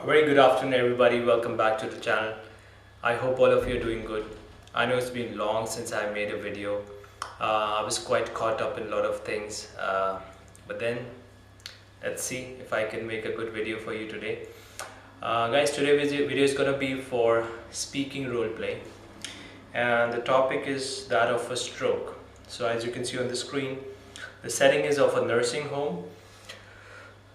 A very good afternoon, everybody. Welcome back to the channel. I hope all of you are doing good. I know it's been long since I made a video. I was quite caught up in a lot of things, but then let's see if I can make a good video for you today. Guys, today's video is gonna be for speaking role play, and the topic is that of a stroke. So as you can see on the screen, the setting is of a nursing home.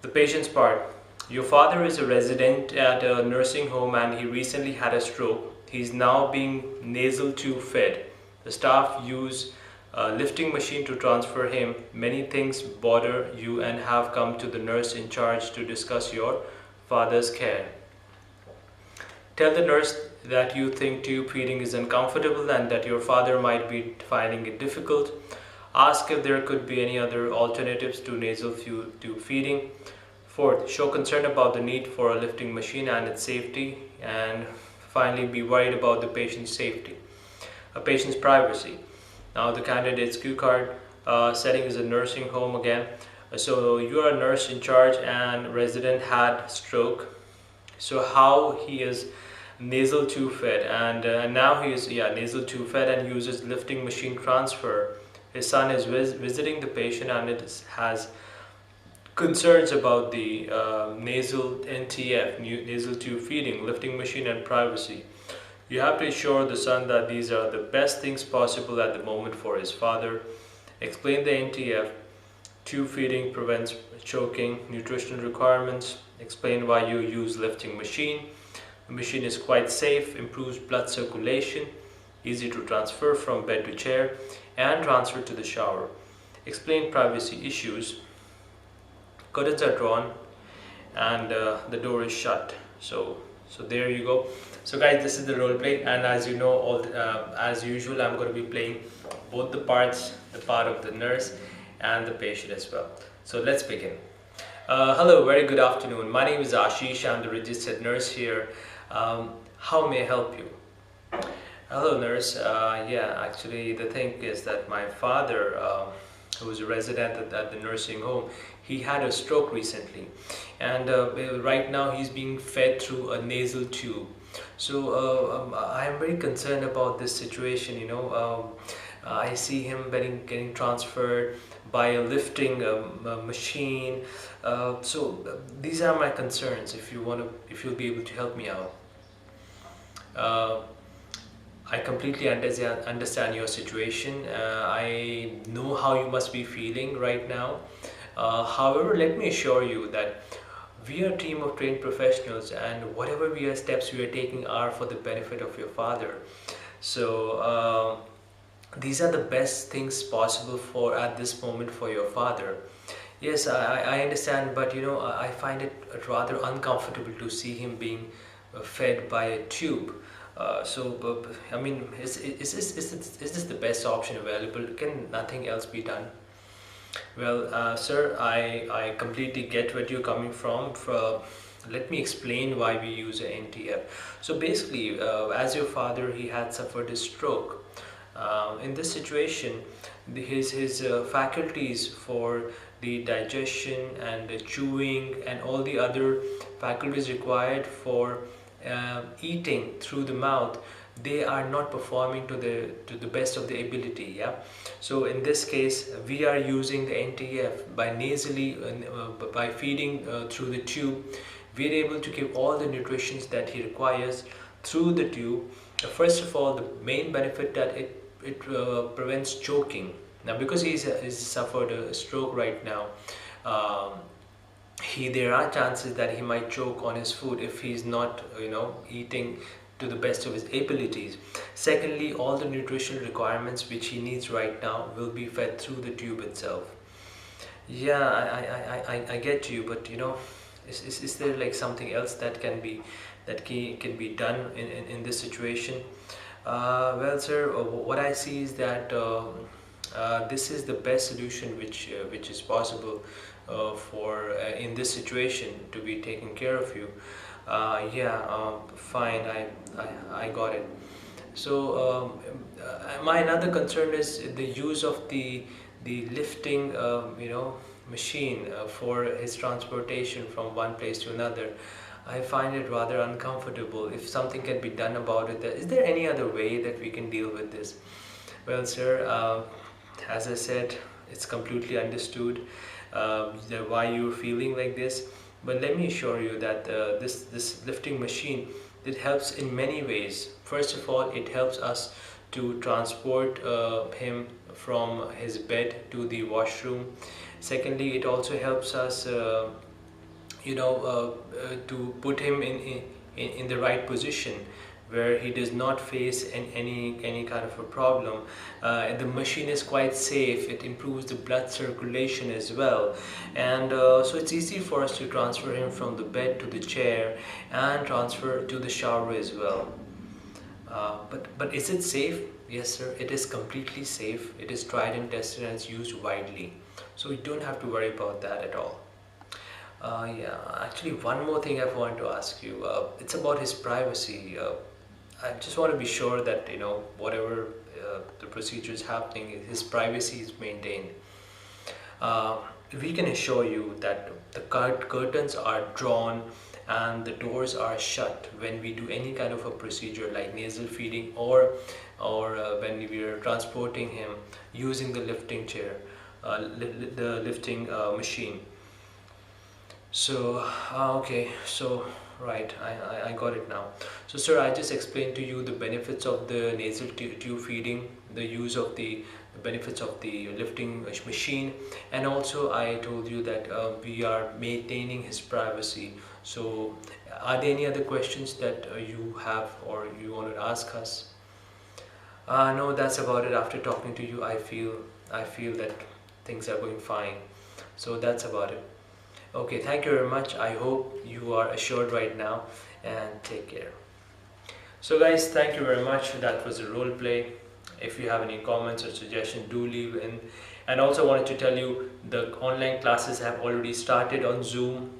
The patient's part. Your father is a resident at a nursing home and he recently had a stroke. He's now being nasal tube fed. The staff use a lifting machine to transfer him. Many things bother you and have come to the nurse in charge to discuss your father's care. Tell the nurse that you think tube feeding is uncomfortable and that your father might be finding it difficult. Ask if there could be any other alternatives to nasal tube feeding. Fourth, show concern about the need for a lifting machine and its safety. And finally, be worried about the patient's safety. A patient's privacy. Now the candidate's cue card setting is a nursing home again. So you are a nurse in charge and resident had stroke. So how he is nasal tube fed and now he is nasal tube fed and uses lifting machine transfer. His son is visiting the patient and it has concerns about the nasal NTF, nasal tube feeding, lifting machine and privacy. You have to assure the son that these are the best things possible at the moment for his father. Explain the NTF, tube feeding prevents choking, nutritional requirements. Explain why you use lifting machine. The machine is quite safe, improves blood circulation, easy to transfer from bed to chair and transfer to the shower. Explain privacy issues. Curtains are drawn and the door is shut. So there you go. So guys, this is the role play, and as you know, as usual, I'm going to be playing both the parts, the part of the nurse and the patient as well. So let's begin. Hello, very good afternoon. My name is Ashish. I'm the registered nurse here. How may I help you? Hello, nurse. Actually, the thing is that my father, who is a resident at the nursing home, he had a stroke recently, and right now he's being fed through a nasal tube. So I am very concerned about this situation. I see him getting transferred by a lifting machine. These are my concerns. If you'll be able to help me out. I completely understand your situation. I know how you must be feeling right now. However, let me assure you that we are a team of trained professionals, and whatever steps we are taking are for the benefit of your father. So these are the best things possible for at this moment for your father. Yes, I understand, but I find it rather uncomfortable to see him being fed by a tube. I mean, is this the best option available? Can nothing else be done? Well, sir, I completely get where you're coming from. Let me explain why we use an NTF. So basically, as your father, he had suffered a stroke. In this situation, his faculties for the digestion and the chewing and all the other faculties required for eating through the mouth, they are not performing to the best of their ability. So in this case, we are using the NTF by nasally by feeding through the tube. We are able to give all the nutrition that he requires through the tube. First of all, the main benefit that it prevents choking. Now, because he's suffered a stroke right now, there are chances that he might choke on his food if he's not eating to the best of his abilities. Secondly, all the nutritional requirements which he needs right now will be fed through the tube itself. I get you, but is there like something else that can be done in this situation? Well, sir, what I see is that this is the best solution which is possible for in this situation to be taking care of you. Fine, I got it. So my another concern is the use of the lifting machine for his transportation from one place to another. I find it rather uncomfortable. If something can be done about it, is there any other way that we can deal with this? Well, sir, as I said, it's completely understood why you're feeling like this. But let me assure you that this lifting machine, it helps in many ways. First of all, it helps us to transport him from his bed to the washroom. Secondly, it also helps us to put him in the right position where he does not face any kind of a problem. The machine is quite safe. It improves the blood circulation as well, and so it's easy for us to transfer him from the bed to the chair and transfer to the shower as well. But is it safe? Yes, sir, it is completely safe. It is tried and tested and it's used widely, so you don't have to worry about that at all. Yeah, actually, one more thing I want to ask you. It's about his privacy. I just want to be sure that whatever the procedure is happening, his privacy is maintained. Uh, we can assure you that the curtains are drawn and the doors are shut when we do any kind of a procedure like nasal feeding or when we are transporting him using the lifting chair, the lifting machine. So, okay, so right, I got it now. So, sir, I just explained to you the benefits of the nasal tube feeding, the use of the benefits of the lifting machine, and also I told you that we are maintaining his privacy. So, are there any other questions that you have or you want to ask us? No, that's about it. After talking to you, I feel that things are going fine. So that's about it. Okay, thank you very much. I hope you are assured right now, and take care. So guys, thank you very much. That was a role play. If you have any comments or suggestions, do leave in. And also wanted to tell you the online classes have already started on Zoom.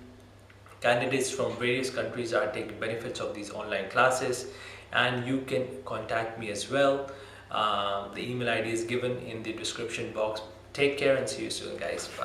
Candidates from various countries are taking benefits of these online classes, and you can contact me as well. The email ID is given in the description box. Take care and see you soon, guys. Bye.